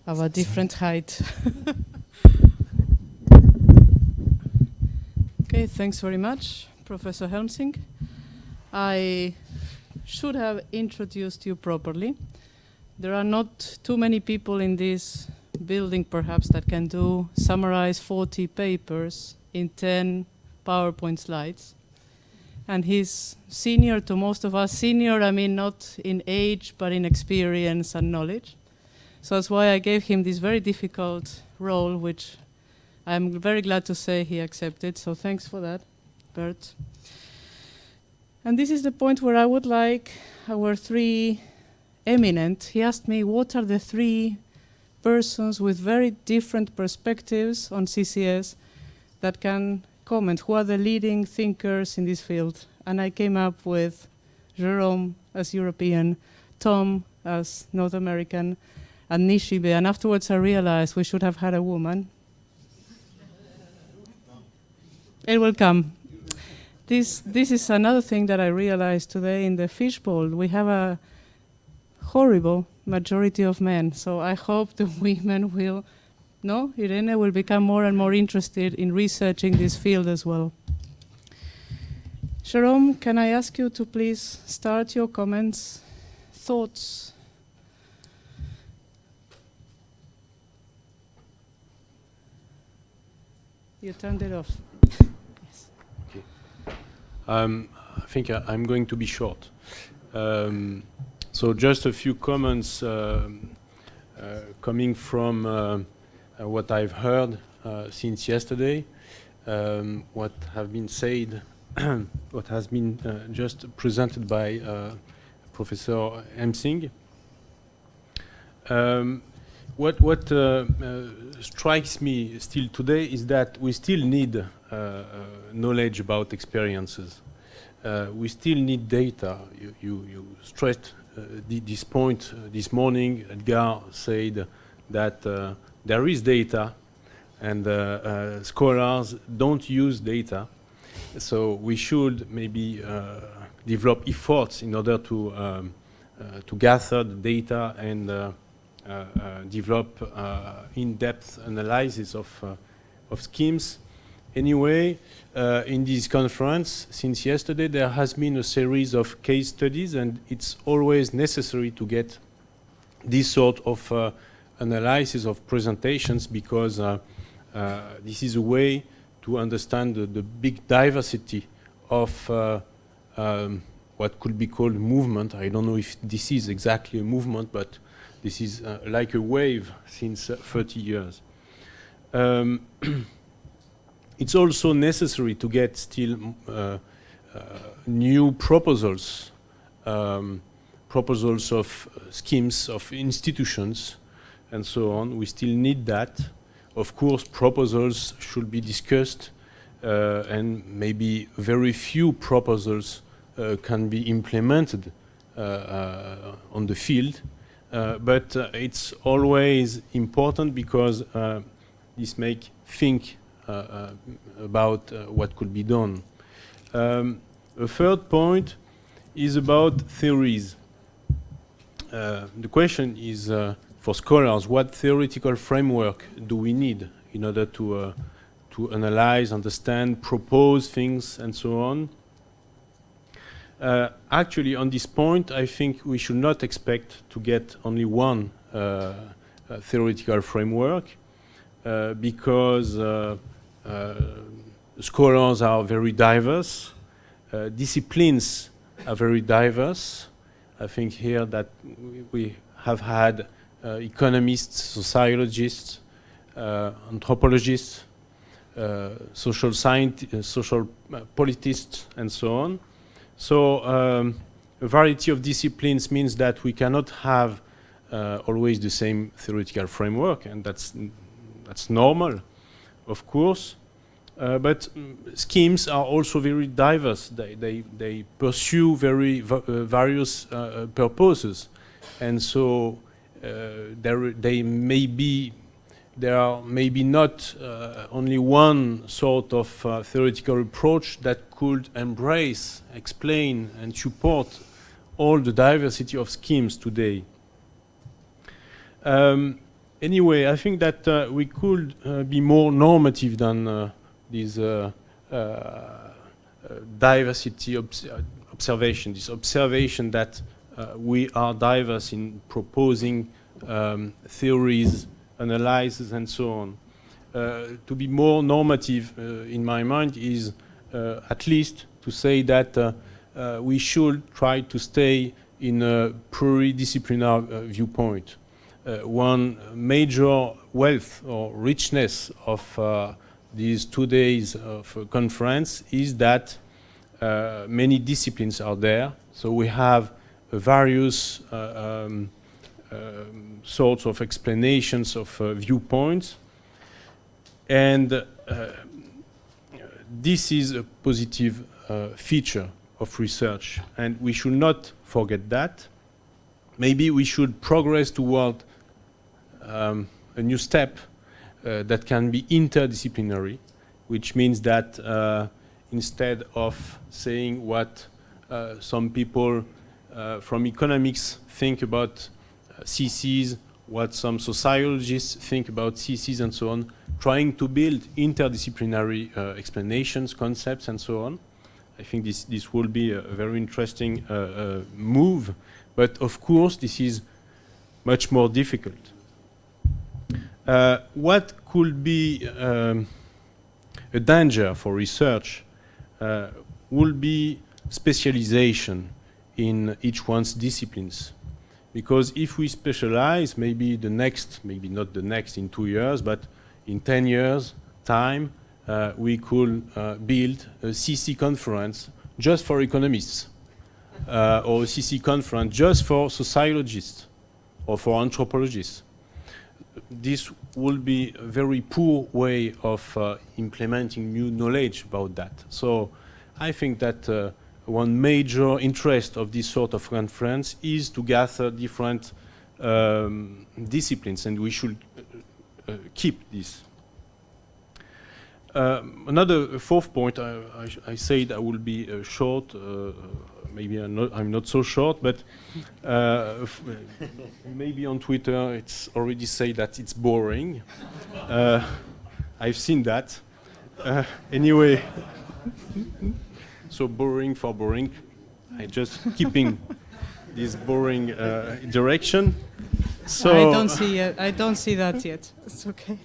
of a different height. Okay, thanks very much, Professor Helmsing. I should have introduced you properly. There are not too many people in this building, perhaps, that can summarize 40 papers in 10 PowerPoint slides. And he's senior to most of us. Senior, I mean, not in age, but in experience and knowledge. So that's why I gave him this very difficult role, which I'm very glad to say he accepted. So thanks for that, Bert. And this is the point where I would like our three eminent. He asked me, what are the three persons with very different perspectives on CCS that can comment? Who are the leading thinkers in this field? And I came up with Jerome as European, Tom as North American, and Nishibe. And afterwards I realized we should have had a woman. It will come. This is another thing that I realized today in the fishbowl. We have a horrible majority of men. So I hope the women will, Irene will become more and more interested in researching this field as well. Jerome, can I ask you to please start your comments, thoughts? You turned it off. Yes. Okay. I think I'm going to be short. So just a few comments coming from what I've heard since yesterday, what have been said, what has been just presented by Professor Helmsing. What strikes me still today is that we still need knowledge about experiences. We still need data. You stressed this point this morning. Edgar said that there is data and scholars don't use data. So we should maybe develop efforts in order to gather the data and develop in-depth analysis of schemes. Anyway, in this conference, since yesterday, there has been a series of case studies, and it's always necessary to get this sort of analysis of presentations because this is a way to understand the big diversity of what could be called movement. I don't know if this is exactly a movement, but this is like a wave since 30 years. It's also necessary to get still new proposals, proposals of schemes, of institutions, and so on. We still need that. Of course, proposals should be discussed, and maybe very few proposals can be implemented on the field. But it's always important because this makes think about what could be done. A third point is about theories. The question is for scholars, what theoretical framework do we need in order to analyze, understand, propose things, and so on? Actually, on this point, I think we should not expect to get only one theoretical framework because scholars are very diverse, disciplines are very diverse. I think here that we have had economists, sociologists, anthropologists, social scientists, social politists, and so on. So a variety of disciplines means that we cannot have always the same theoretical framework, and that's normal, of course. But schemes are also very diverse. They pursue very various purposes, and so there are maybe not only one sort of theoretical approach that could embrace, explain, and support all the diversity of schemes today. Anyway, I think that we could be more normative than this diversity observation, this observation that we are diverse in proposing theories, analyses, and so on. To be more normative, in my mind, is at least to say that we should try to stay in a pluridisciplinary viewpoint. One major wealth or richness of these 2 days of conference is that many disciplines are there. So we have various sorts of explanations of viewpoints. And this is a positive feature of research, and we should not forget that. Maybe we should progress toward a new step that can be interdisciplinary, which means that instead of saying what some people from economics think about CCs, what some sociologists think about CCs and so on, trying to build interdisciplinary explanations, concepts, and so on. I think this will be a very interesting move, but of course this is much more difficult. What could be a danger for research will be specialization in each one's disciplines. Because if we specialize, maybe not the next in 2 years, but in 10 years time, we could build a CC conference just for economists, or a CC conference just for sociologists or for anthropologists. This will be a very poor way of implementing new knowledge about that. So I think that one major interest of this sort of conference is to gather different disciplines, and we should keep this. Another fourth point, I said I will be short. Maybe I'm not so short, but maybe on Twitter it's already said that it's boring. I've seen that. Anyway, so boring for boring. I just keeping this boring direction. So I don't see that yet. It's okay.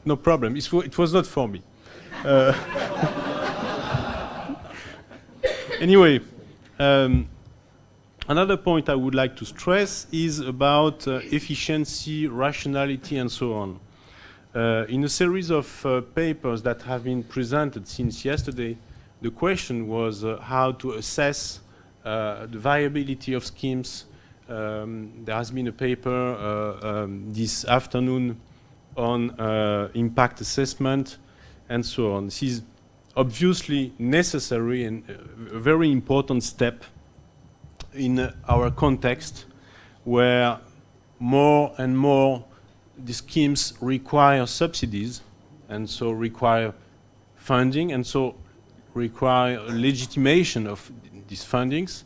No problem. It was not for me. Anyway, another point I would like to stress is about efficiency, rationality, and so on. In a series of papers that have been presented since yesterday, the question was how to assess the viability of schemes. There has been a paper this afternoon on impact assessment and so on. This is obviously necessary and a very important step in our context, where more and more the schemes require subsidies, and so require funding, and so require a legitimation of these fundings,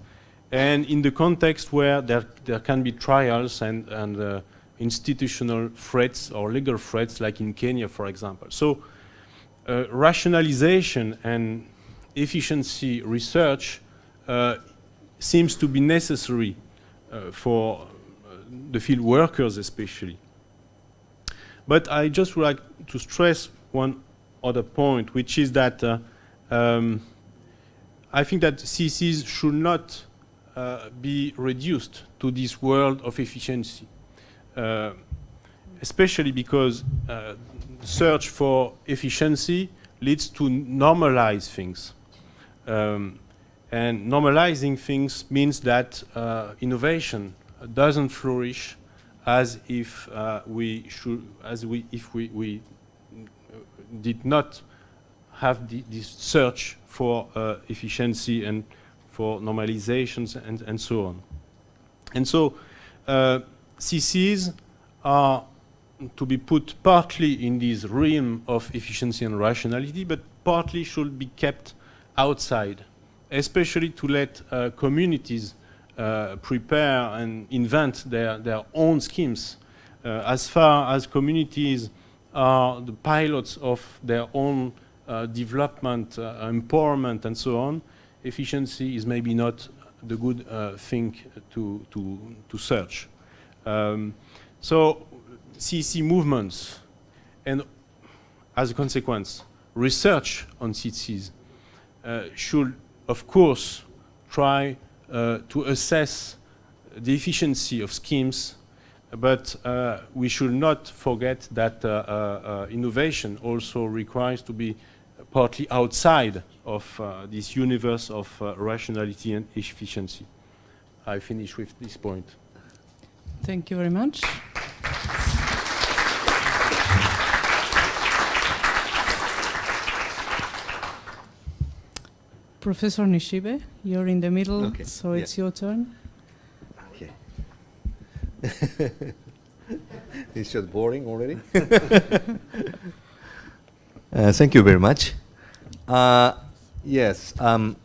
and in the context where there can be trials and institutional threats or legal threats, like in Kenya, for example. So rationalization and efficiency research seems to be necessary for the field workers especially. But I just would like to stress one other point, which is that I think that CCs should not be reduced to this world of efficiency, especially because search for efficiency leads to normalize things. And normalizing things means that innovation doesn't flourish as if we did not have this search for efficiency and for normalizations and so on. And so CCs are to be put partly in this realm of efficiency and rationality, but partly should be kept outside, especially to let communities prepare and invent their own schemes as far as communities are the pilots of their own development, empowerment, and so on, efficiency is maybe not the good thing to search. So CC movements, and as a consequence, research on CCs should, of course, try to assess the efficiency of schemes, but we should not forget that innovation also requires to be partly outside of this universe of rationality and efficiency. I finish with this point. Thank you very much. Professor Nishibe, you're in the middle, Okay. so it's your turn. Okay. It's just boring already. Thank you very much. Yes, I'm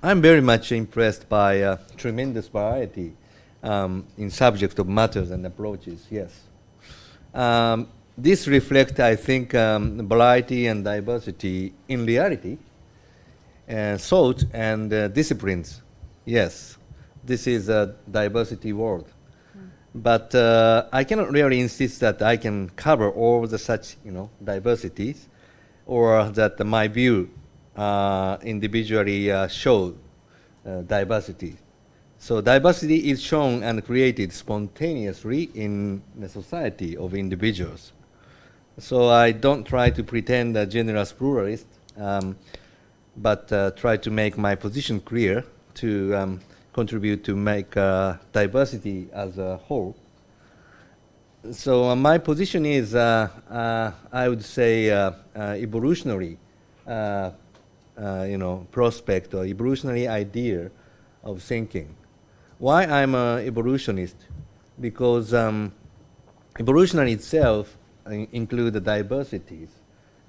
very much impressed by tremendous variety in subject of matters and approaches. Yes, this reflects, I think, variety and diversity in reality, thought and disciplines. Yes, this is a diversity world. But I cannot really insist that I can cover all the such, diversities, or that my view individually show diversity. So diversity is shown and created spontaneously in the society of individuals. So I don't try to pretend a generous pluralist, but try to make my position clear to contribute to make diversity as a whole. So my position is, I would say, evolutionary, prospect or evolutionary idea of thinking. Why I'm an evolutionist? Because evolution itself includes the diversities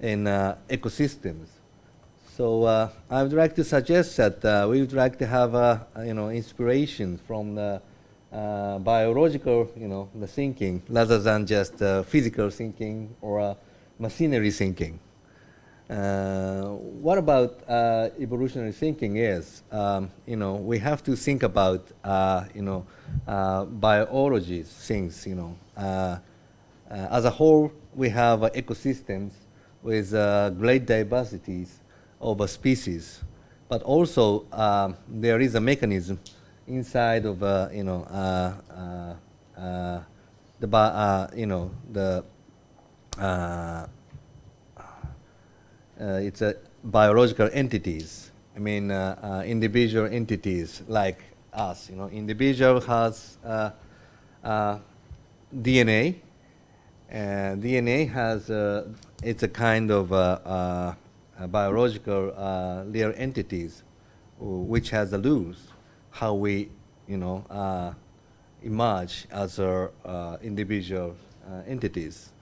in ecosystems. So I would like to suggest that we would like to have inspiration from the biological, the thinking, rather than just physical thinking or machinery thinking. What about evolutionary thinking is, we have to think about, biology things, as a whole, we have ecosystems with great diversities of species, but also there is a mechanism inside of it's a biological entities. I mean, individual entities like us. Individual has DNA, and DNA has it's a kind of biological real entities, which has the rules how we, emerge as individual entities,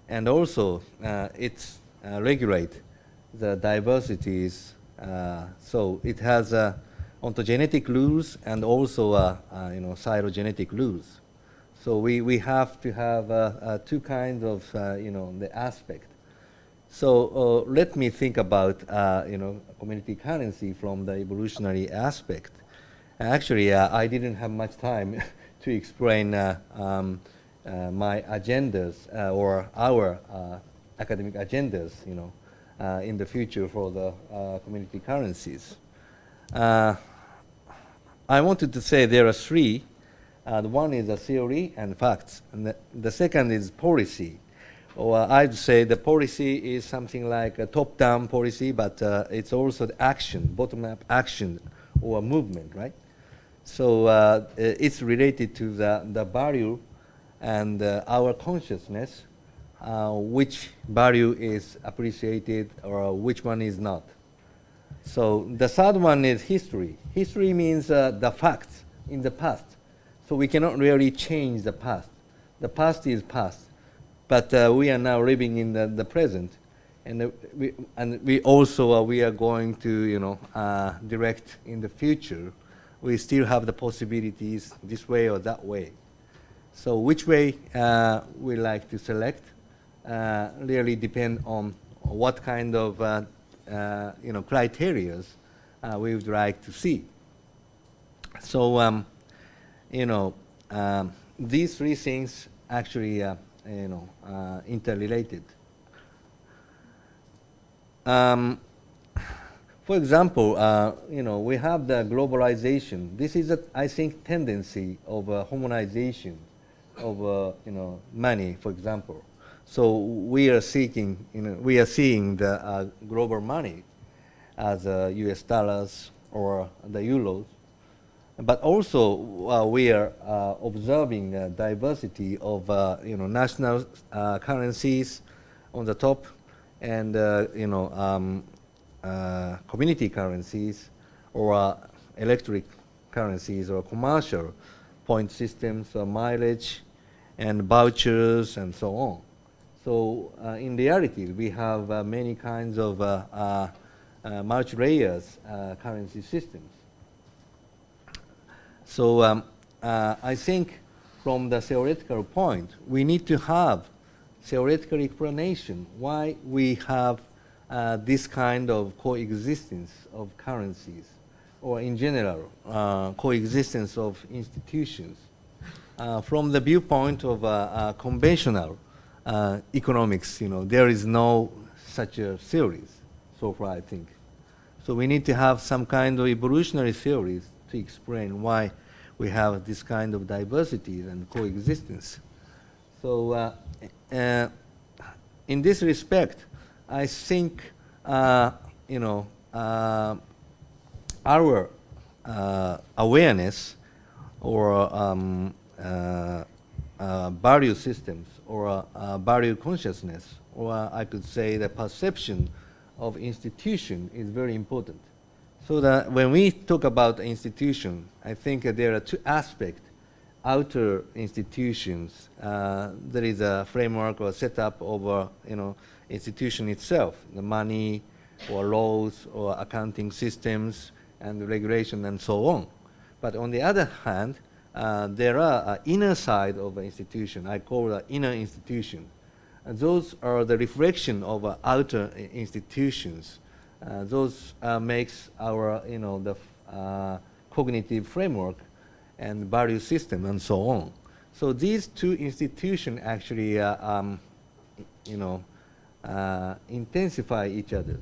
and also it's regulate the diversities. So it has ontogenetic rules and also cytogenetic rules. So we have to have two kinds of the aspect. So let me think about community currency from the evolutionary aspect. Actually, I didn't have much time to explain my agendas or our academic agendas, in the future for the community currencies. I wanted to say there are three. The one is a theory and facts, and the second is policy. Or I'd say the policy is something like a top-down policy, but it's also the action, bottom-up action or movement, right? So it's related to the value and our consciousness, which value is appreciated or which one is not. So the third one is history. History means the facts in the past. So we cannot really change the past. The past is past. But we are now living in the present. And we also we are going to direct in the future. We still have the possibilities this way or that way. So which way we like to select really depend on what kind of criteria we would like to see. So these three things actually interrelated. For example, we have the globalization. This is, I think, tendency of harmonization of money, for example. So we are seeing the global money as U.S. dollars or the euros, but also we are observing diversity of national currencies on the top, and community currencies or electric currencies or commercial point systems, mileage and vouchers and so on. So in reality, we have many kinds of multi-layers currency systems. So I think from the theoretical point, we need to have theoretical explanation why we have this kind of coexistence of currencies, or in general, coexistence of institutions. From the viewpoint of conventional economics, there is no such a theories so far, I think. So we need to have some kind of evolutionary theories to explain why we have this kind of diversity and coexistence. So in this respect, I think our awareness or value systems or value consciousness, or I could say the perception of institution is very important. So that when we talk about institution, I think there are two aspects. Outer institutions, there is a framework or setup of institution itself, the money or laws or accounting systems and regulation and so on. But on the other hand, there are inner side of an institution. I call the inner institution. And those are the reflection of outer institutions. Those makes our the cognitive framework and value system and so on. So these two institutions actually intensify each other.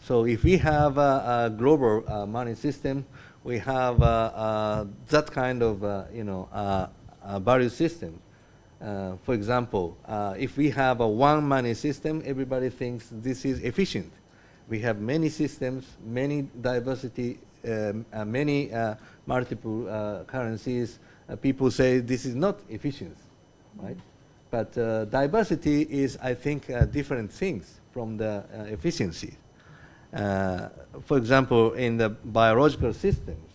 So if we have a global money system, we have that kind of value system. For example, if we have a one money system, everybody thinks this is efficient. We have many systems, many diversity, many multiple currencies. People say this is not efficient, right? But diversity is, I think, different things from the efficiency. For example, in the biological systems,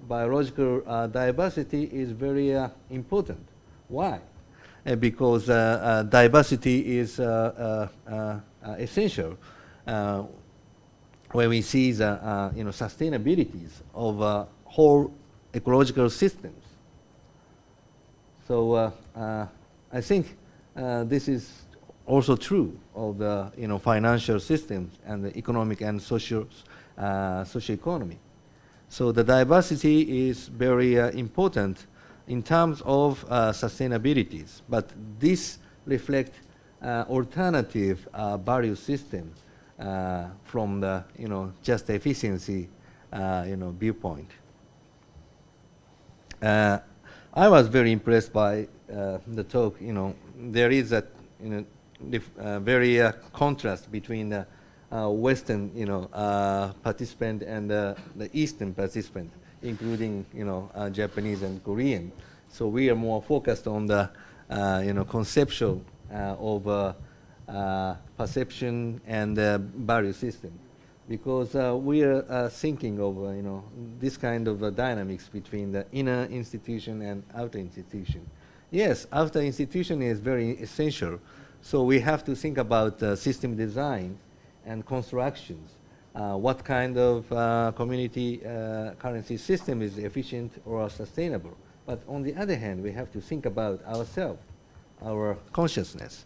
biological diversity is very important. Why? Because diversity is essential when we see the sustainabilities of whole ecological systems. So I think this is also true of the financial systems and the economic and social economy. So the diversity is very important in terms of sustainabilities, but this reflects alternative value systems from the just efficiency viewpoint. I was very impressed by the talk. There is a very contrast between the Western participant and the Eastern participant, including Japanese and Korean. So we are more focused on the conceptual of perception and value system, because we are thinking of this kind of dynamics between the inner institution and outer institution. Yes, outer institution is very essential. So we have to think about system design and constructions. What kind of community currency system is efficient or sustainable? But on the other hand, we have to think about ourselves, our consciousness.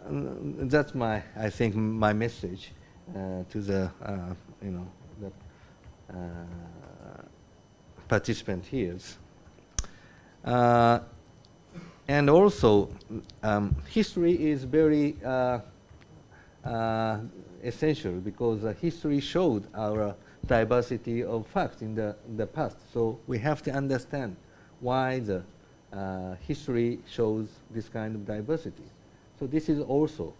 That's I think, my message to the, the participant here. And also, history is very essential because history showed our diversity of facts in the past. So we have to understand why the history shows this kind of diversity. So this is also,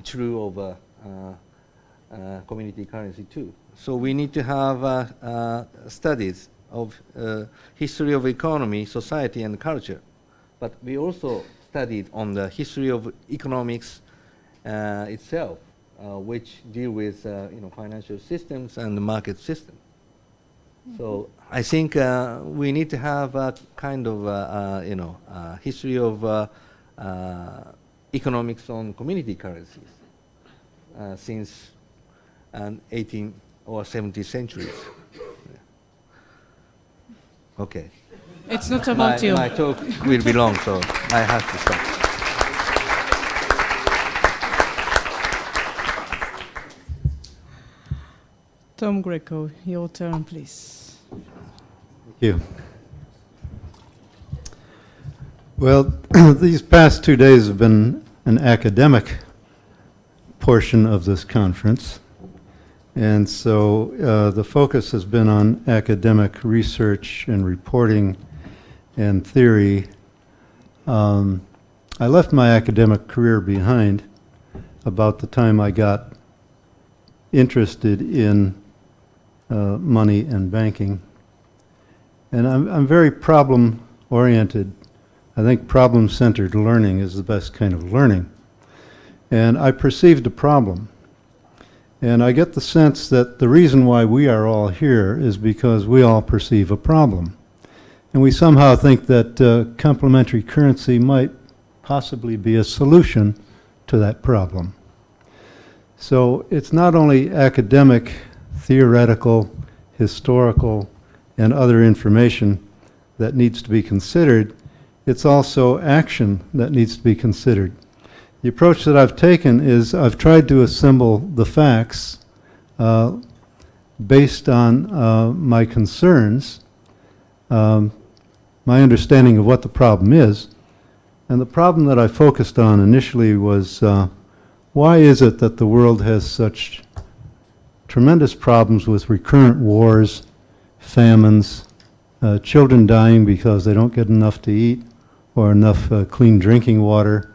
true of community currency too. So we need to have studies of history of economy, society, and culture. But we also studied on the history of economics itself, which deal with financial systems and the market system. So I think we need to have a kind of history of economics on community currencies since 18th or 17th centuries. Okay. It's not about you. My talk will be long, so I have to stop. Tom Greco, your turn, please. Thank you. Well, these past 2 days have been an academic portion of this conference. And so the focus has been on academic research and reporting and theory. I left my academic career behind about the time I got interested in money and banking. And I'm very problem-oriented. I think problem-centered learning is the best kind of learning. And I perceived a problem. And I get the sense that the reason why we are all here is because we all perceive a problem. And we somehow think that complementary currency might possibly be a solution to that problem. So it's not only academic, theoretical, historical, and other information that needs to be considered, it's also action that needs to be considered. The approach that I've taken is I've tried to assemble the facts based on my concerns, my understanding of what the problem is. And the problem that I focused on initially was why is it that the world has such tremendous problems with recurrent wars, famines, children dying because they don't get enough to eat or enough clean drinking water,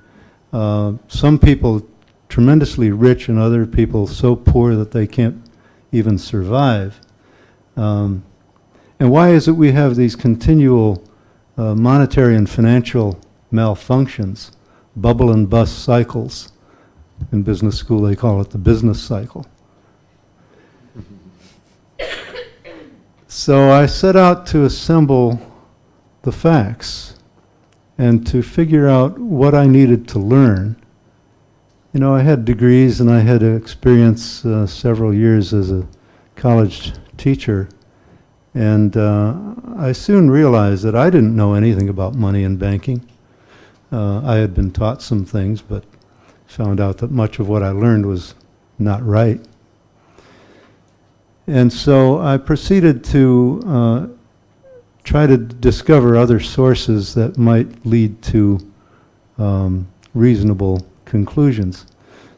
some people tremendously rich and other people so poor that they can't even survive. And why is it we have these continual monetary and financial malfunctions, bubble and bust cycles? In business school they call it the business cycle. So I set out to assemble the facts and to figure out what I needed to learn. You know, I had degrees and I had experience several years as a college teacher, and I soon realized that I didn't know anything about money and banking. I had been taught some things, but found out that much of what I learned was not right. And so I proceeded to try to discover other sources that might lead to reasonable conclusions.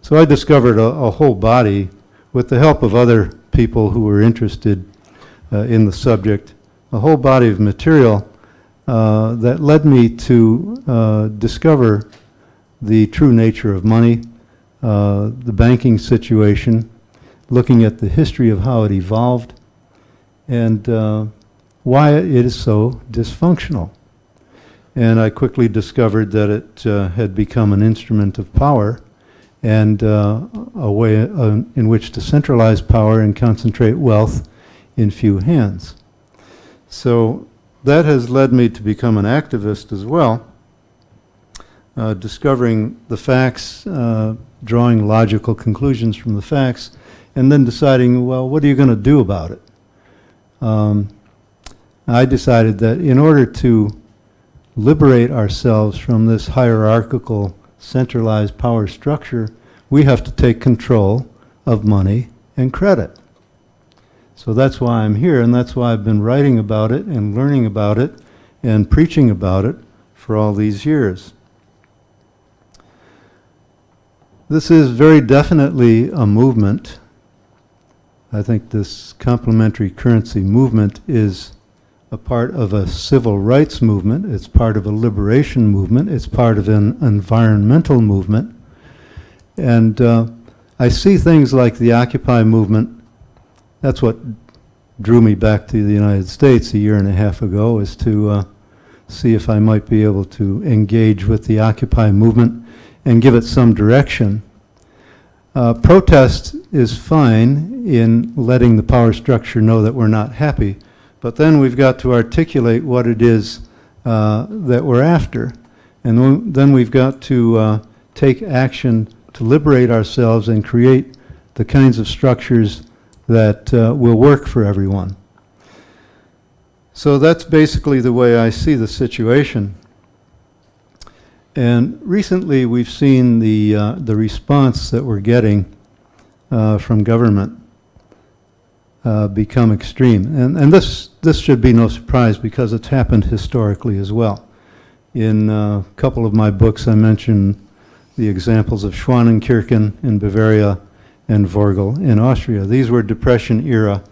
So I discovered a whole body, with the help of other people who were interested in the subject, a whole body of material that led me to discover the true nature of money, the banking situation, looking at the history of how it evolved, and why it is so dysfunctional. And I quickly discovered that it had become an instrument of power and a way in which to centralize power and concentrate wealth in few hands. So that has led me to become an activist as well, discovering the facts, drawing logical conclusions from the facts, and then deciding, well, what are you going to do about it? I decided that in order to liberate ourselves from this hierarchical, centralized power structure, we have to take control of money and credit. So that's why I'm here, and that's why I've been writing about it and learning about it and preaching about it for all these years. This is very definitely a movement. I think this complementary currency movement is a part of a civil rights movement. It's part of a liberation movement. It's part of an environmental movement. And I see things like the Occupy movement. That's what drew me back to the United States a year and a half ago, is to see if I might be able to engage with the Occupy movement and give it some direction. Protest is fine in letting the power structure know that we're not happy, but then we've got to articulate what it is that we're after. And then we've got to take action to liberate ourselves and create the kinds of structures that will work for everyone. So that's basically the way I see the situation. And recently we've seen the response that we're getting from government become extreme. And this should be no surprise because it's happened historically as well. In a couple of my books I mention the examples of Schwanenkirchen in Bavaria and Vorgel in Austria. These were Depression-era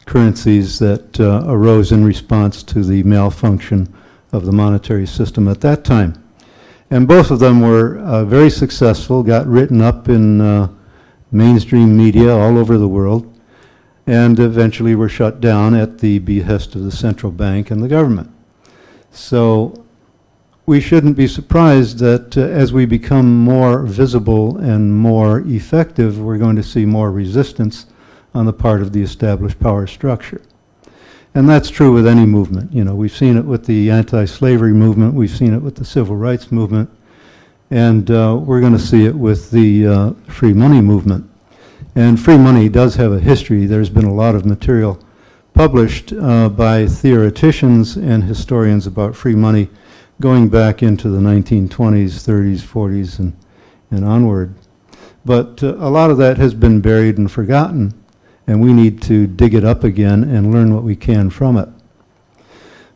currencies that arose in response to the malfunction of the monetary system at that time. And both of them were very successful, got written up in mainstream media all over the world, and eventually were shut down at the behest of the central bank and the government. So we shouldn't be surprised that as we become more visible and more effective, we're going to see more resistance on the part of the established power structure. And that's true with any movement. You know, we've seen it with the anti-slavery movement, we've seen it with the civil rights movement, and we're going to see it with the free money movement. And free money does have a history. There's been a lot of material published by theoreticians and historians about free money going back into the 1920s, 30s, 40s, and onward. But a lot of that has been buried and forgotten, and we need to dig it up again and learn what we can from it.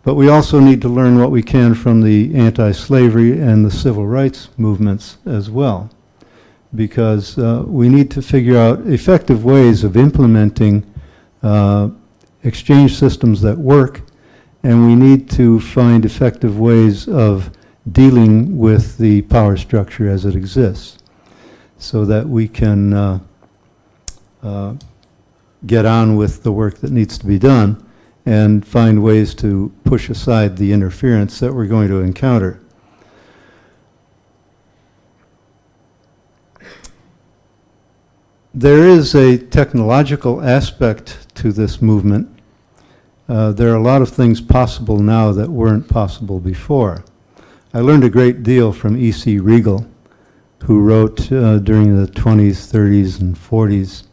But we also need to learn what we can from the anti-slavery and the civil rights movements as well, because we need to figure out effective ways of implementing exchange systems that work, and we need to find effective ways of dealing with the power structure as it exists so that we can get on with the work that needs to be done and find ways to push aside the interference that we're going to encounter. There is a technological aspect to this movement. There are a lot of things possible now that weren't possible before. I learned a great deal from E.C. Riegel, who wrote during the 20s, 30s, and 40s.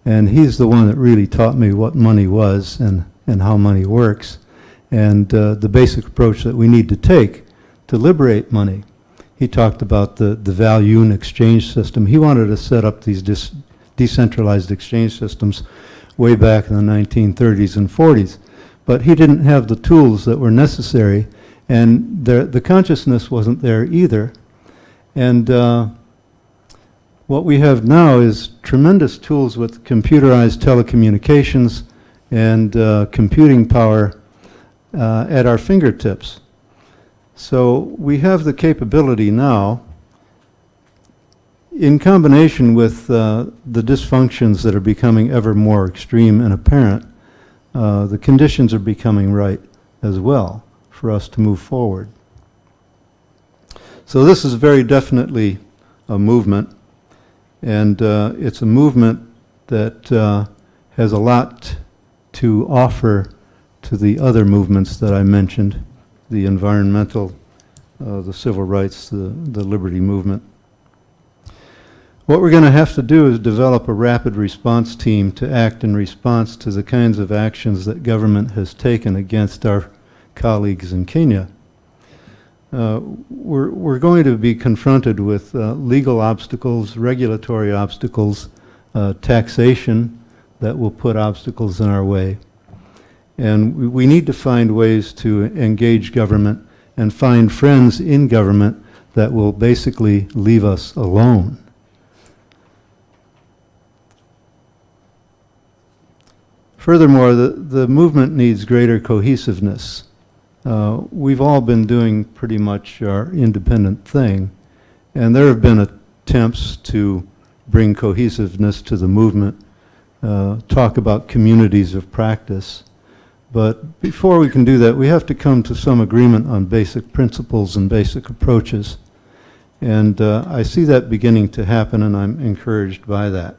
And he's the one that really taught me what money was and how money works, and the basic approach that we need to take to liberate money. He talked about the value exchange system. He wanted to set up these decentralized exchange systems way back in the 1930s and 40s. But he didn't have the tools that were necessary, and the consciousness wasn't there either. And what we have now is tremendous tools with computerized telecommunications and computing power at our fingertips. So we have the capability now, in combination with the dysfunctions that are becoming ever more extreme and apparent, the conditions are becoming right as well for us to move forward. So this is very definitely a movement, and it's a movement that has a lot to offer to the other movements that I mentioned, the environmental, the civil rights, the liberty movement. What we're going to have to do is develop a rapid response team to act in response to the kinds of actions that government has taken against our colleagues in Kenya. We're going to be confronted with legal obstacles, regulatory obstacles, taxation that will put obstacles in our way. And we need to find ways to engage government and find friends in government that will basically leave us alone. Furthermore, the movement needs greater cohesiveness. We've all been doing pretty much our independent thing, and there have been attempts to bring cohesiveness to the movement, talk about communities of practice. But before we can do that, we have to come to some agreement on basic principles and basic approaches. And I see that beginning to happen, and I'm encouraged by that.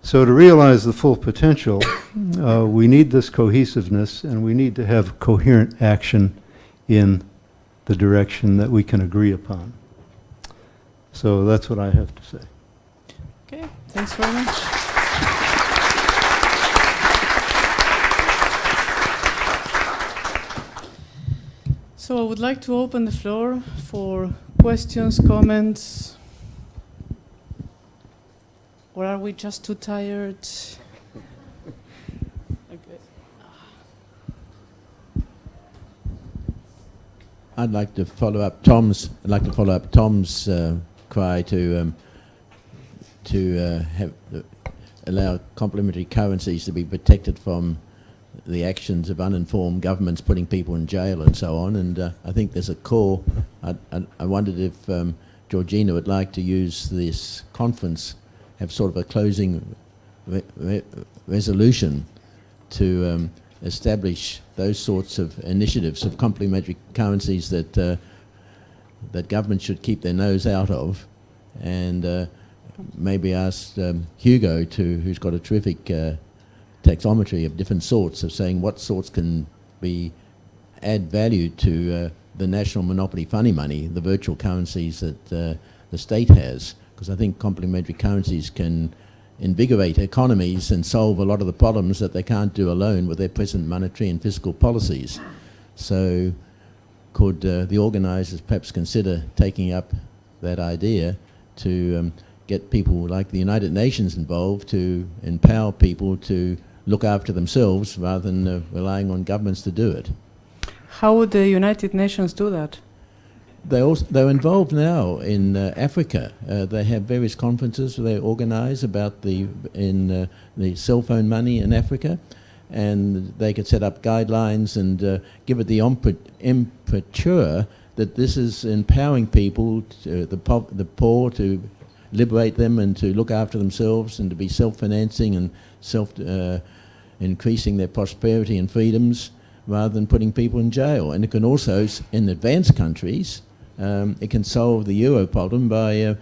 So to realize the full potential, we need this cohesiveness, and we need to have coherent action in the direction that we can agree upon. So that's what I have to say. Okay, thanks very much. So I would like to open the floor for questions, comments. Or are we just too tired? Okay. I'd like to follow up Tom's cry to allow complementary currencies to be protected from the actions of uninformed governments putting people in jail and so on. And I think there's a core. I wondered if Georgina would like to use this conference, have sort of a closing resolution to establish those sorts of initiatives of complementary currencies that that governments should keep their nose out of, and maybe ask Hugo, who's got a terrific taxonomy of different sorts, of saying what sorts can add value to the national monopoly funny money, the virtual currencies that the state has. Because I think complementary currencies can invigorate economies and solve a lot of the problems that they can't do alone with their present monetary and fiscal policies. So could the organisers perhaps consider taking up that idea to get people like the United Nations involved, to empower people to look after themselves rather than relying on governments to do it? How would the United Nations do that? They're involved now in Africa. They have various conferences they organise about the cell phone money in Africa, and they could set up guidelines and give it the imprimatur that this is empowering people, the poor, to liberate them and to look after themselves and to be self-financing and increasing their prosperity and freedoms rather than putting people in jail. And it can also, in advanced countries, it can solve the euro problem by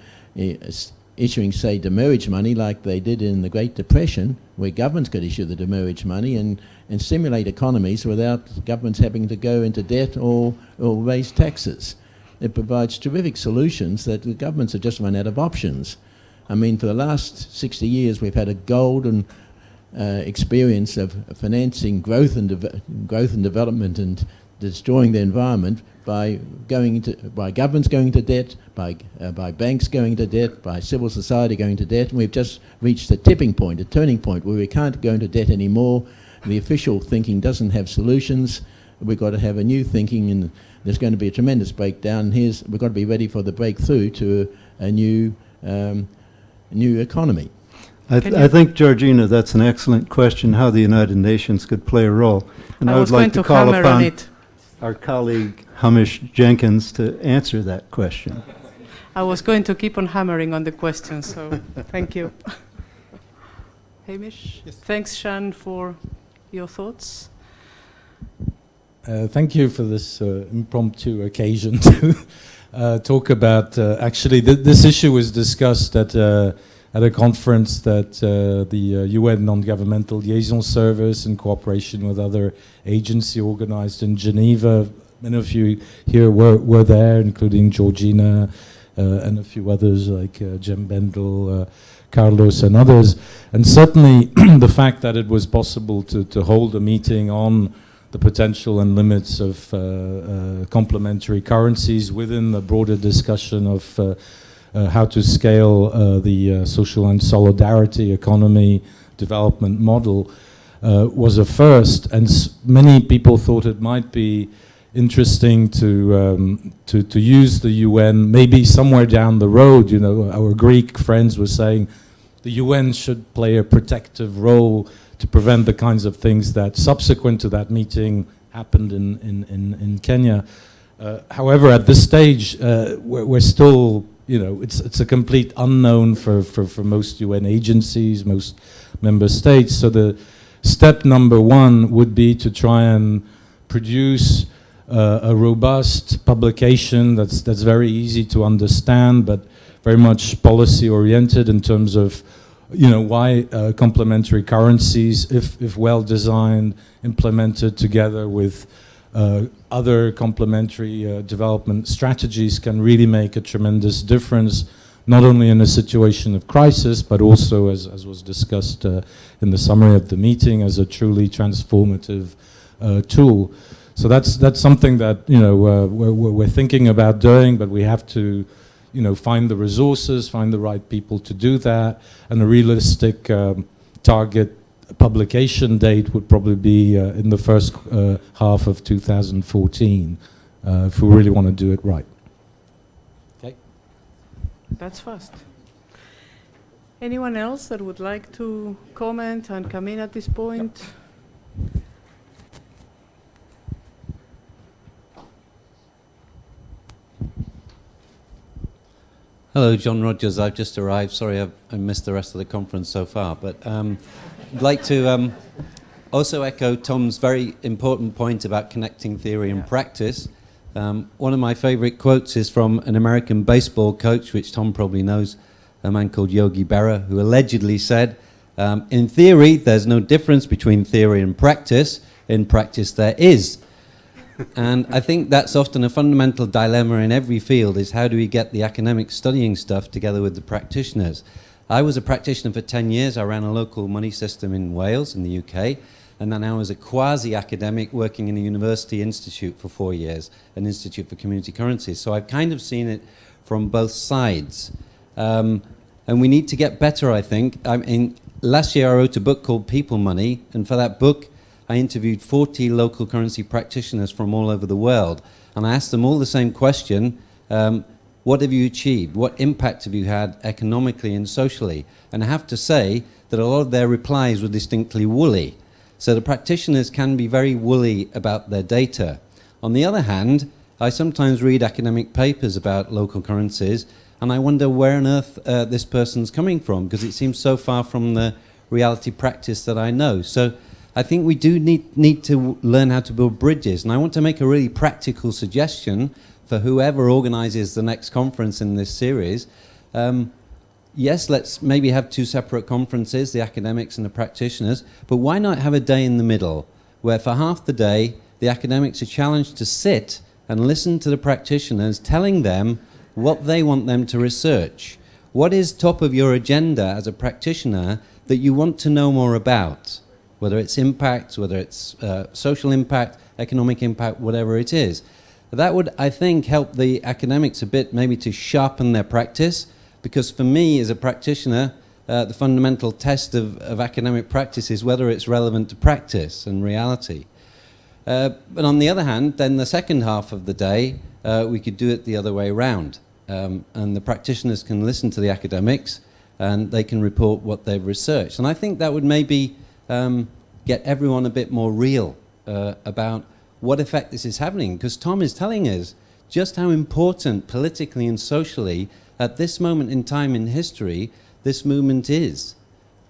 issuing, say, demurrage money like they did in the Great Depression, where governments could issue the demurrage money and stimulate economies without governments having to go into debt or raise taxes. It provides terrific solutions that the governments have just run out of options. I mean, for the last 60 years, we've had a golden experience of financing growth and development and destroying the environment by governments going into debt, by banks going into debt, by civil society going into debt, and we've just reached a tipping point, a turning point, where we can't go into debt anymore. The official thinking doesn't have solutions. We've got to have a new thinking, and there's going to be a tremendous breakdown. We've got to be ready for the breakthrough to a new economy. I think, Georgina, that's an excellent question, how the United Nations could play a role. And I would like to call upon our colleague Hamish Jenkins to answer that question. I was going to keep on hammering on the question, so thank you. Hamish? Yes. Thanks, Shan, for your thoughts. Thank you for this impromptu occasion to talk about, actually, this issue was discussed at a conference that the UN Non-Governmental Liaison Service, in cooperation with other agencies, organized in Geneva. Many of you here were there, including Georgina, and a few others like Jem Bendel, Carlos and others. And certainly the fact that it was possible to hold a meeting on the potential and limits of complementary currencies within the broader discussion of how to scale the social and solidarity economy development model was a first, and many people thought it might be interesting to use the UN maybe somewhere down the road. You know, our Greek friends were saying the UN should play a protective role to prevent the kinds of things that subsequent to that meeting happened in Kenya. However, at this stage, we're still, you know, it's a complete unknown for most UN agencies, most member states. So the step number one would be to try and produce a robust publication that's very easy to understand, but very much policy oriented in terms of, you know, why complementary currencies, if well designed, implemented together with other complementary development strategies, can really make a tremendous difference, not only in a situation of crisis, but also, as was discussed in the summary of the meeting, as a truly transformative tool. So that's something that, you know, we're thinking about doing, but we have to, you know, find the resources, find the right people to do that, and a realistic target publication date would probably be in the first half of 2014, if we really want to do it right. Okay. That's fast. Anyone else that would like to comment and come in at this point? Yep. Hello, John Rogers. I've just arrived. Sorry I missed the rest of the conference so far. But I'd like to also echo Tom's very important point about connecting theory and practice. One of my favorite quotes is from an American baseball coach, which Tom probably knows, a man called Yogi Berra, who allegedly said, in theory, there's no difference between theory and practice. In practice, there is. And I think that's often a fundamental dilemma in every field, is how do we get the academics studying stuff together with the practitioners? I was a practitioner for 10 years. I ran a local money system in Wales, in the UK, and then I was a quasi-academic working in a university institute for 4 years, an institute for community currencies. So I've kind of seen it from both sides. And we need to get better, I think. Last year I wrote a book called People Money, and for that book I interviewed 40 local currency practitioners from all over the world, and I asked them all the same question, what have you achieved? What impact have you had economically and socially? And I have to say that a lot of their replies were distinctly woolly. So the practitioners can be very woolly about their data. On the other hand, I sometimes read academic papers about local currencies, and I wonder where on earth this person's coming from, because it seems so far from the reality practice that I know. So I think we do need to learn how to build bridges. And I want to make a really practical suggestion for whoever organizes the next conference in this series. Yes, let's maybe have 2 separate conferences, the academics and the practitioners, but why not have a day in the middle, where for half the day, the academics are challenged to sit and listen to the practitioners, telling them what they want them to research. What is top of your agenda as a practitioner that you want to know more about? Whether it's impact, whether it's social impact, economic impact, whatever it is. That would, I think, help the academics a bit, maybe to sharpen their practice, because for me, as a practitioner, the fundamental test of academic practice is whether it's relevant to practice and reality. But on the other hand, then the second half of the day, we could do it the other way around. And the practitioners can listen to the academics, and they can report what they've researched. And I think that would maybe get everyone a bit more real about what effect this is having, because Tom is telling us just how important politically and socially at this moment in time in history this movement is.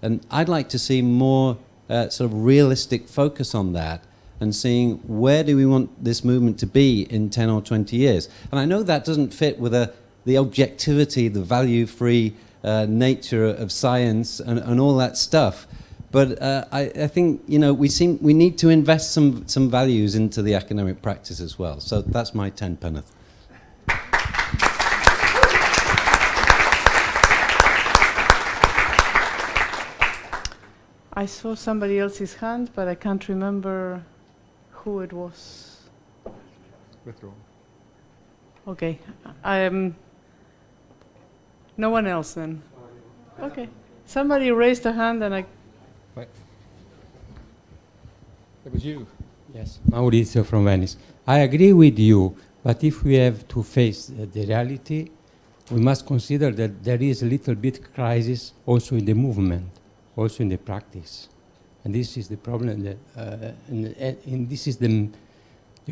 And I'd like to see more sort of realistic focus on that, and seeing where do we want this movement to be in 10 or 20 years. And I know that doesn't fit with the objectivity, the value-free nature of science and all that stuff. But I think, you know, we need to invest some values into the academic practice as well. So that's my 10 penneth. I saw somebody else's hand, but I can't remember who it was. Withdraw. Okay. No one else then. Okay. Somebody raised a hand and I... Right. It was you. Yes, Maurizio from Venice. I agree with you, but if we have to face the reality, we must consider that there is a little bit crisis also in the movement, also in the practice. And this is the problem, that, and this is the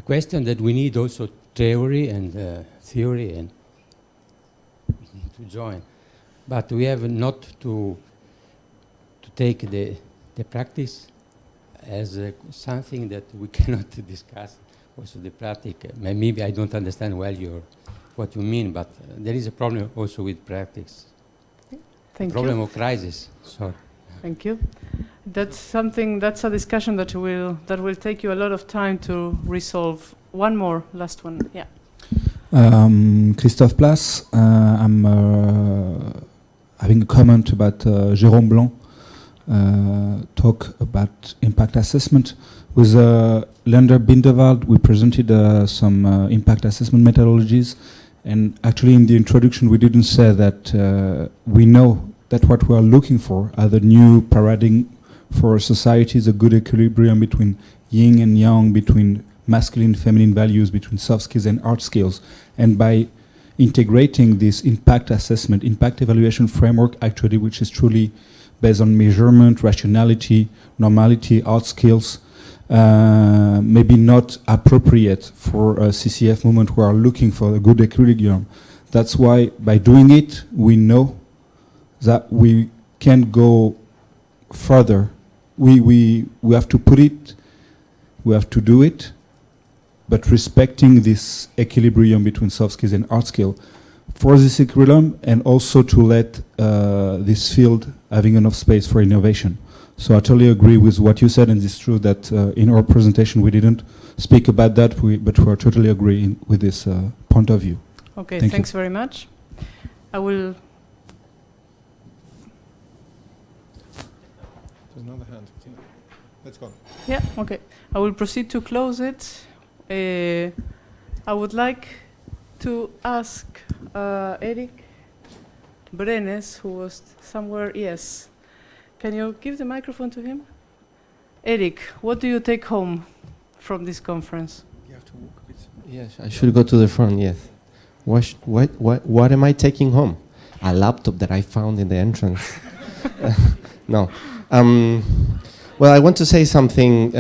question that we need also theory and theory and to join. But we have not to take the practice as something that we cannot discuss. Also the practice, maybe I don't understand well what you mean, but there is a problem also with practice. Thank problem you. of crisis, sorry. Thank you. That's a discussion that will take you a lot of time to resolve. One more, last one, yeah. Christophe Place, I'm having a comment about Jerome Blanc talk about impact assessment. With Leander Bindewald, we presented some impact assessment methodologies, and actually in the introduction we didn't say that we know that what we are looking for are the new paradigm for society is a good equilibrium between yin and yang, between masculine and feminine values, between soft skills and hard skills. And by integrating this impact assessment, impact evaluation framework, actually, which is truly based on measurement, rationality, normality, hard skills, maybe not appropriate for a CCF movement who are looking for a good equilibrium. That's why by doing it, we know that we can go further. We have to put it, we have to do it, but respecting this equilibrium between soft skills and hard skill for this equilibrium, and also to let this field having enough space for innovation. So I totally agree with what you said, and it's true that in our presentation we didn't speak about that, but we are totally agreeing with this point of view. Okay, Thank thanks you. very much. I will... There's another hand. Let's go. Yeah, okay. I will proceed to close it. I would like to ask Erick Brenes, who was somewhere, yes. Can you give the microphone to him? Erick, what do you take home from this conference? You have to walk a bit. Yes, I should go to the front, yes. What am I taking home? A laptop that I found in the entrance. No. Well, I want to say something,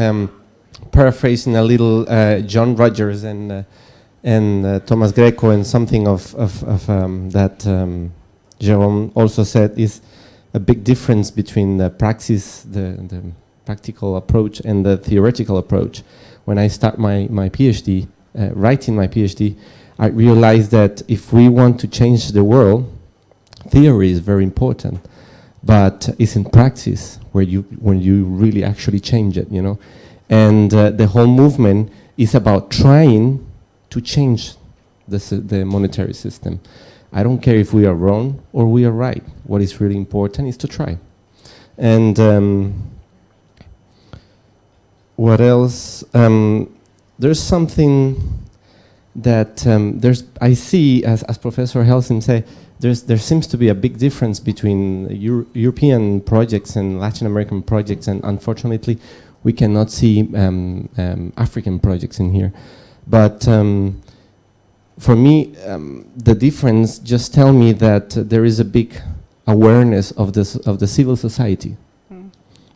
paraphrasing a little John Rogers and Thomas Greco, and something of that Jerome also said is a big difference between the praxis, the practical approach, and the theoretical approach. When I start my PhD, writing my PhD, I realized that if we want to change the world, theory is very important, but it's in practice when you really actually change it, you know. And the whole movement is about trying to change the monetary system. I don't care if we are wrong or we are right. What is really important is to try. And what else? There's something that I see, as Professor Helsing say, there seems to be a big difference between European projects and Latin American projects, and unfortunately, we cannot see African projects in here. But for me, the difference just tell me that there is a big awareness of the civil society,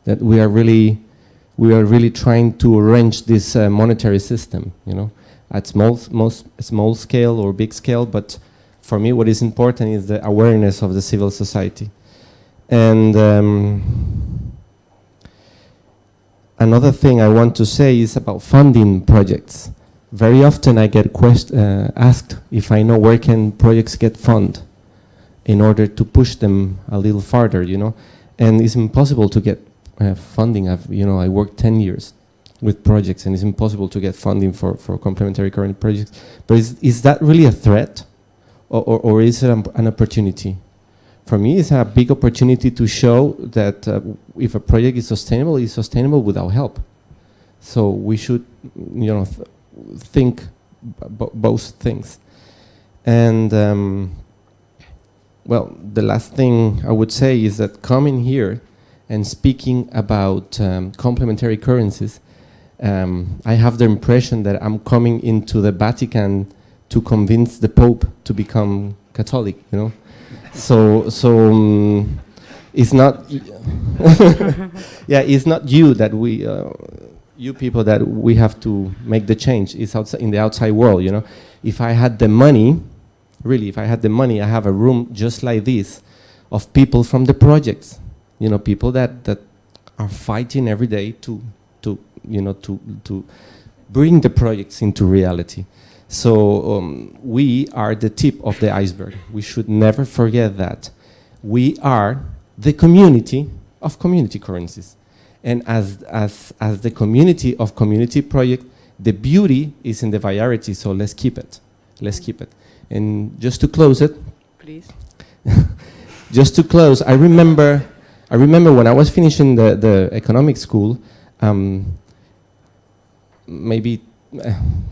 that we are really trying to arrange this monetary system, you know, at small scale or big scale. But for me, what is important is the awareness of the civil society. And another thing I want to say is about funding projects. Very often I get asked if I know where can projects get funded in order to push them a little farther, you know. And it's impossible to get funding. I worked 10 years with projects, and it's impossible to get funding for complementary current projects. But is that really a threat, or is it an opportunity? for me, it's a big opportunity to show that if a project is sustainable, it's sustainable without help. So we should, think both things. And well, the last thing I would say is that coming here and speaking about complementary currencies, I have the impression that I'm coming into the Vatican to convince the Pope to become Catholic, So it's not, yeah, it's not you that we, you people that we have to make the change. It's outside, in the outside world, If I had the money, really, if I had the money, I have a room just like this of people from the projects, people that are fighting every day to bring the projects into reality. So we are the tip of the iceberg. We should never forget that. We are the community of community currencies. And as the community of community project, the beauty is in the variety, so let's keep it. Let's keep it. And just to close it, please. Just to close, I remember when I was finishing the economic school, maybe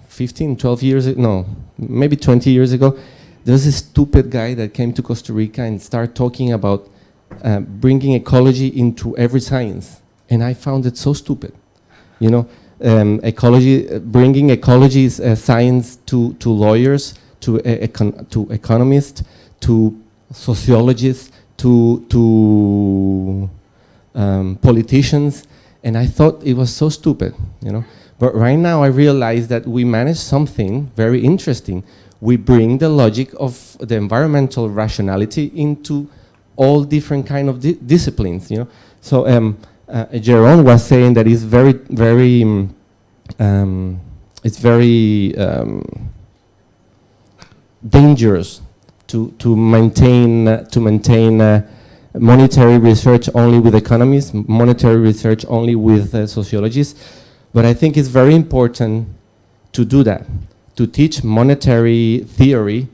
15, 12 years ago, no, maybe 20 years ago, there was a stupid guy that came to Costa Rica and started talking about bringing ecology into every science. And I found it so stupid. Ecology, bringing ecology science to lawyers, to economists, to sociologists, to politicians, and I thought it was so stupid, But right now I realize that we manage something very interesting. We bring the logic of the environmental rationality into all different kind of disciplines, So Jerome was saying that it's very, very, dangerous to maintain monetary research only with economists, monetary research only with sociologists. But I think it's very important to do that, to teach monetary theory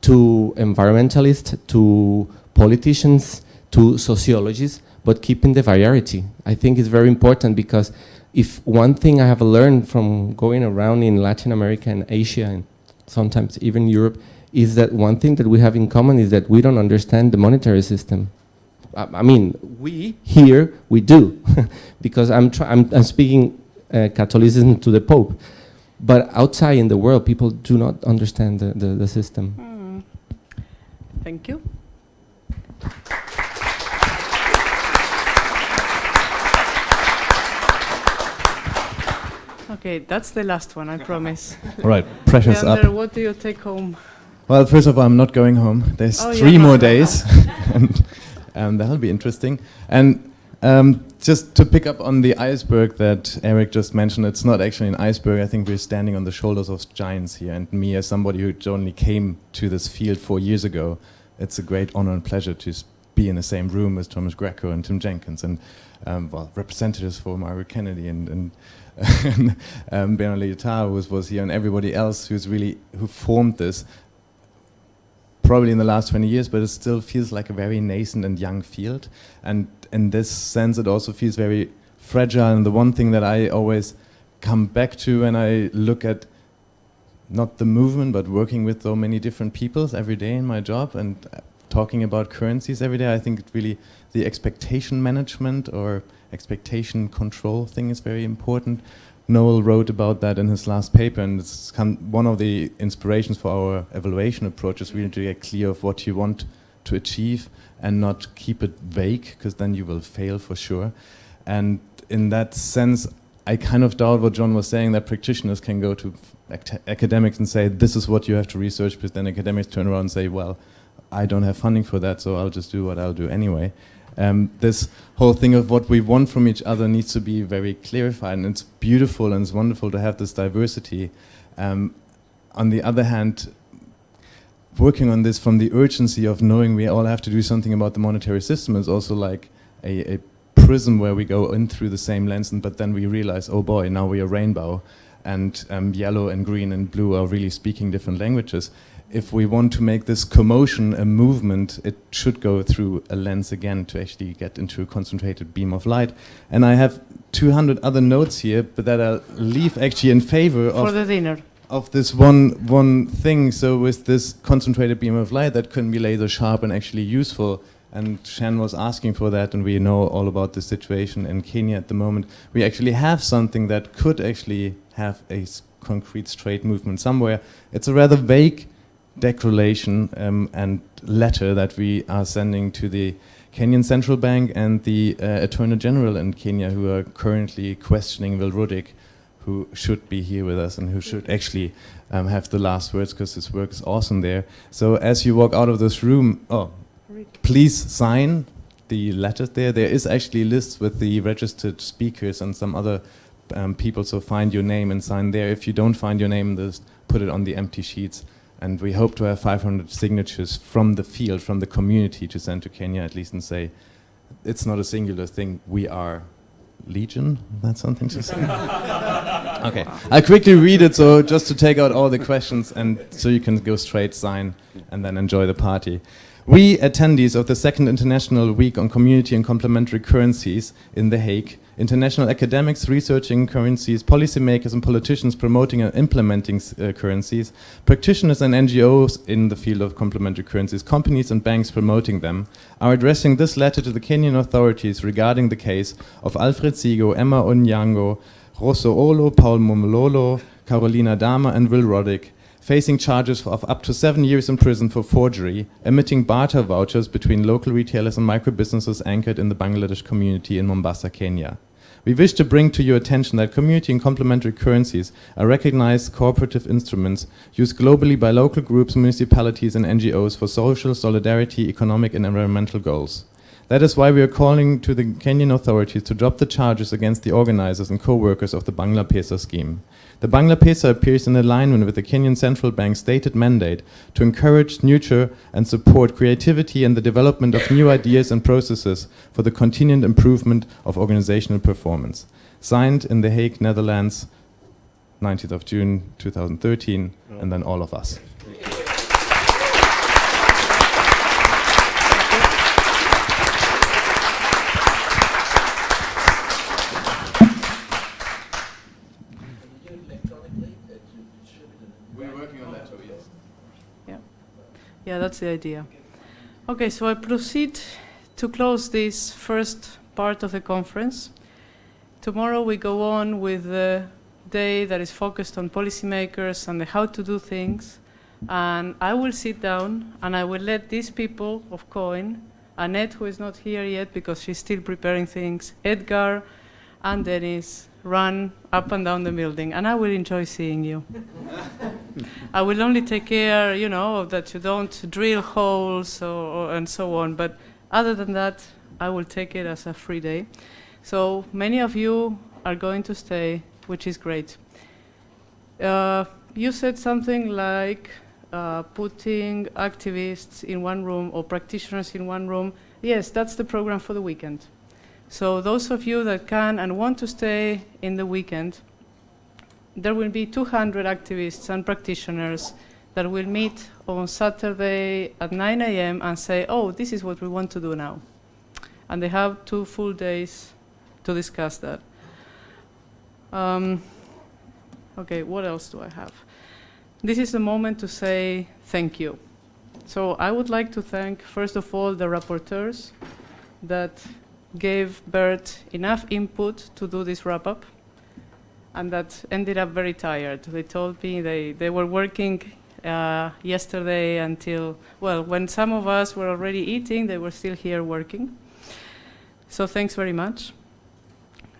to environmentalists, to politicians, to sociologists, but keeping the variety. I think it's very important because if one thing I have learned from going around in Latin America and Asia and sometimes even Europe is that one thing that we have in common is that we don't understand the monetary system. I mean, we here, we do, because I'm speaking Catholicism to the Pope, but outside in the world, people do not understand the system. Thank you. Okay, that's the last one, I promise. All right, pressure's up. Leander, what do you take home? Well, first of all, I'm not going home. There's 3 more days, and that'll be interesting. And just to pick up on the iceberg that Erick just mentioned, it's not actually an iceberg. I think we're standing on the shoulders of giants here. And me, as somebody who only came to this field 4 years ago, it's a great honor and pleasure to be in the same room with Thomas Greco and Tim Jenkins and representatives for Margaret Kennedy and Bernard was here, and everybody else who formed this. Probably in the last 20 years, but it still feels like a very nascent and young field. And in this sense, it also feels very fragile. And the one thing that I always come back to when I look at not the movement, but working with so many different peoples every day in my job and talking about currencies every day, I think really the expectation management or expectation control thing is very important. Noel wrote about that in his last paper, and it's one of the inspirations for our evaluation approach is really to get clear of what you want to achieve and not keep it vague, because then you will fail for sure. And in that sense, I kind of doubt what John was saying, that practitioners can go to academics and say, this is what you have to research, because then academics turn around and say, well, I don't have funding for that, so I'll just do what I'll do anyway. This whole thing of what we want from each other needs to be very clarified, and it's beautiful and it's wonderful to have this diversity. On the other hand, working on this from the urgency of knowing we all have to do something about the monetary system is also like a prism where we go in through the same lens, but then we realize, oh boy, now we are rainbow, and yellow and green and blue are really speaking different languages. if we want to make this commotion a movement, it should go through a lens again to actually get into a concentrated beam of light. And I have 200 other notes here, but that I'll leave actually in favor for the dinner of this one thing. So with this concentrated beam of light that can be laser sharp and actually useful, and Shan was asking for that, and we know all about the situation in Kenya at the moment, we actually have something that could actually have a concrete straight movement somewhere. It's a rather vague declaration and letter that we are sending to the Kenyan Central Bank and the Attorney General in Kenya, who are currently questioning Will Ruddick, who should be here with us and who should actually have the last words, because his work is awesome there. So as you walk out of this room, please sign the letters there. There is actually lists with the registered speakers and some other people, so find your name and sign there. If you don't find your name, just put it on the empty sheets. And we hope to have 500 signatures from the field, from the community, to send to Kenya at least and say, it's not a singular thing, we are Legion? That's something to say? Okay, I'll quickly read it, so just to take out all the questions, and so you can go straight, sign, and then enjoy the party. We, attendees of the Second International Week on Community and Complementary Currencies in The Hague, international academics researching currencies, policymakers and politicians promoting and implementing currencies, practitioners and NGOs in the field of complementary currencies, companies and banks promoting them, are addressing this letter to the Kenyan authorities regarding the case of Alfred Sigo, Emma Onyango, Rosso Olo, Paul Momololo, Carolina Dama and Will Ruddick, facing charges of up to 7 years in prison for forgery, emitting barter vouchers between local retailers and micro-businesses anchored in the Bangladesh community in Mombasa, Kenya. We wish to bring to your attention that community and complementary currencies are recognized cooperative instruments used globally by local groups, municipalities and NGOs for social, solidarity, economic and environmental goals. That is why we are calling to the Kenyan authorities to drop the charges against the organizers and co-workers of the Bangla Pesa scheme. The Bangla Pesa appears in alignment with the Kenyan Central Bank's stated mandate to encourage, nurture and support creativity and the development of new ideas and processes for the continued improvement of organizational performance. Signed in The Hague, Netherlands, 19th of June 2013, and then all of us. Yeah, that's the idea. Okay, so I proceed to close this first part of the conference. Tomorrow we go on with the day that is focused on policymakers and the how to do things. And I will sit down and I will let these people of COIN, Annette, who is not here yet because she's still preparing things, Edgar and Dennis, run up and down the building, and I will enjoy seeing you. I will only take care, you know, that you don't drill holes and so on, but other than that, I will take it as a free day. So many of you are going to stay, which is great. You said something like putting activists in one room or practitioners in one room. Yes, that's the program for the weekend. So those of you that can and want to stay in the weekend, there will be 200 activists and practitioners that will meet on Saturday at 9 a.m. and say, oh, this is what we want to do now. And they have 2 full days to discuss that. Okay, what else do I have? This is the moment to say thank you. So I would like to thank, first of all, the rapporteurs that gave Bert enough input to do this wrap-up, and that ended up very tired. They told me they were working yesterday until, well, when some of us were already eating, they were still here working. So thanks very much.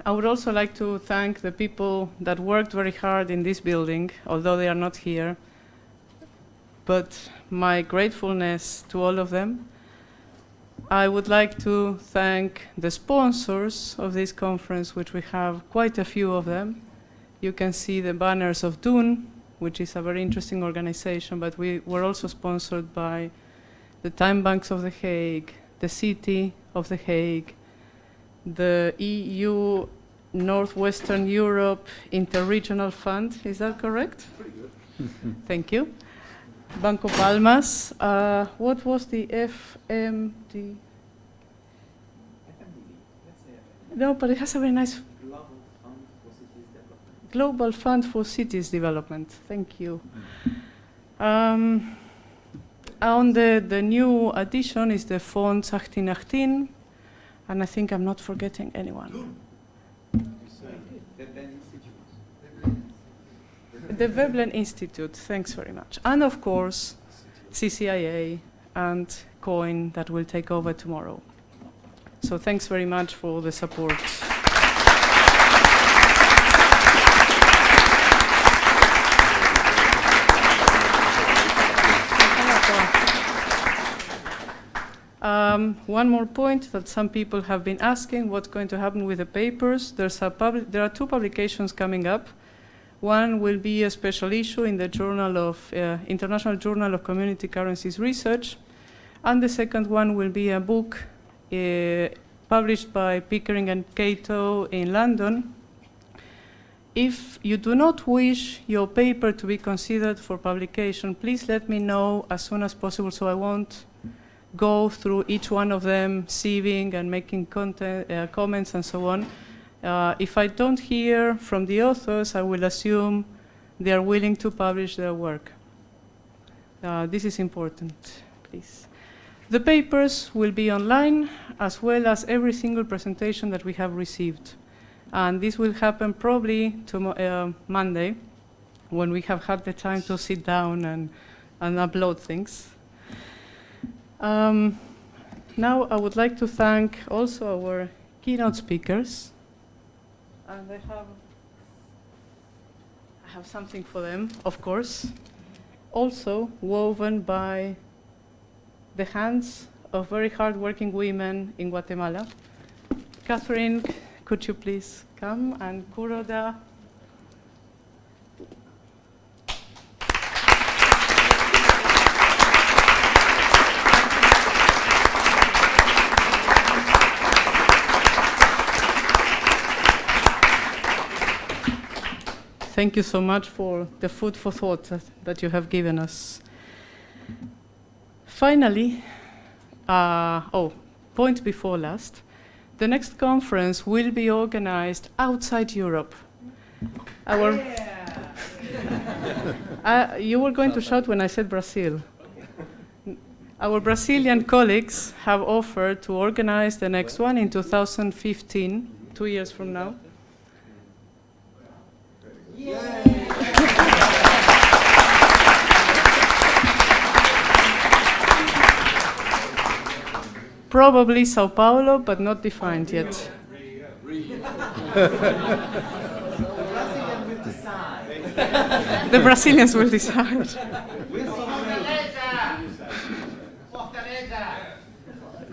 I would also like to thank the people that worked very hard in this building, although they are not here, but my gratefulness to all of them. I would like to thank the sponsors of this conference, which we have quite a few of them. You can see the banners of Dune, which is a very interesting organization, but we were also sponsored by the Time Banks of The Hague, the City of The Hague, the EU Northwestern Europe Interregional Fund. Is that correct? Pretty good. Thank you. Banco Palmas. What was the FMD? No, but it has a very nice Global Fund for Cities Development. Thank you. On the new addition is the Fonds 1818, and I think I'm not forgetting anyone. The Veblen Institute, thanks very much. And of course, CCIA and COIN that will take over tomorrow. So thanks very much for the support. One more point that some people have been asking, what's going to happen with the papers? There are two publications coming up. One will be a special issue in the International Journal of Community Currencies Research, and the second one will be a book published by Pickering and Cato in London. If you do not wish your paper to be considered for publication, please let me know as soon as possible so I won't go through each one of them, sieving and making comments and so on. If I don't hear from the authors, I will assume they are willing to publish their work. This is important, please. The papers will be online, as well as every single presentation that we have received. And this will happen probably Monday, when we have had the time to sit down and upload things. Now I would like to thank also our keynote speakers. And I have something for them, of course, also woven by the hands of very hard-working women in Guatemala. Catherine, could you please come, and Kuroda. Thank you so much for the food for thought that you have given us. Finally, point before last, the next conference will be organized outside Europe. You were going to shout when I said Brazil. Our Brazilian colleagues have offered to organize the next one in 2015, 2 years from now. Probably Sao Paulo, but not defined yet. The Brazilians will decide.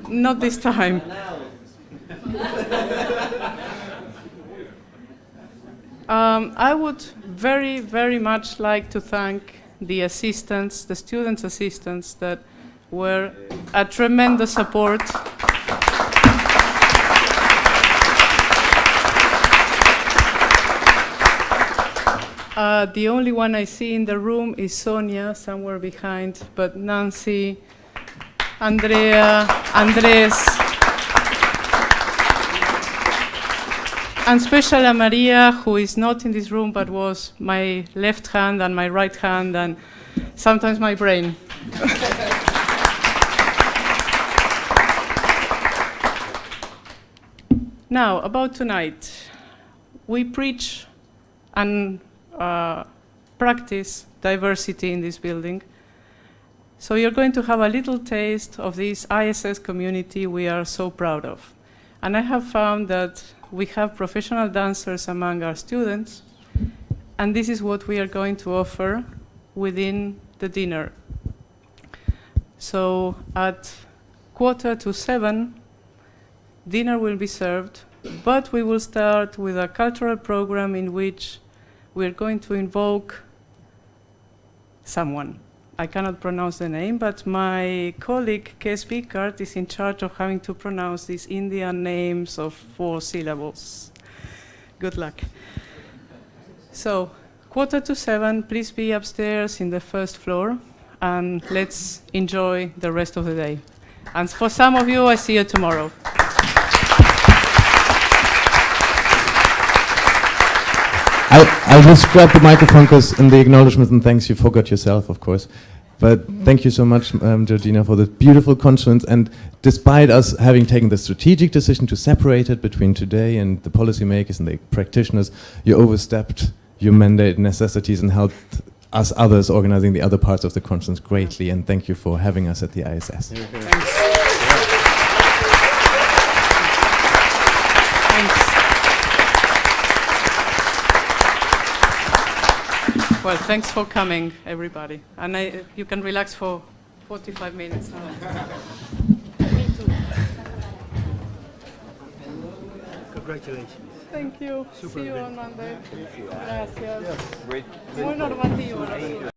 Not this time. I would very, very much like to thank the assistants, the students' assistants that were a tremendous support. The only one I see in the room is Sonia, somewhere behind, but Nancy, Andrea, Andres, and especially Maria, who is not in this room, but was my left hand and my right hand, and sometimes my brain. Now, about tonight. We preach and practice diversity in this building. So you're going to have a little taste of this ISS community we are so proud of. And I have found that we have professional dancers among our students, and this is what we are going to offer within the dinner. So at 6:45, dinner will be served, but we will start with a cultural program in which we're going to invoke someone. I cannot pronounce the name, but my colleague, Kes Bikart, is in charge of having to pronounce these Indian names of 4 syllables. Good luck. So, 6:45, please be upstairs in the first floor. and let's enjoy the rest of the day. And for some of you, I see you tomorrow. I'll just grab the microphone because in the acknowledgements and thanks you forgot yourself, of course. But thank you so much, Georgina, for the beautiful conference. And despite us having taken the strategic decision to separate it between today and the policymakers and the practitioners, you overstepped your mandate necessities and helped us others organizing the other parts of the conference greatly. And thank you for having us at the ISS. Thanks. Well, thanks for coming, everybody. And you can relax for 45 minutes now. Me too. Congratulations. Thank you. Super See you event. on Monday. Thank you. Gracias. Great. Muy normativo.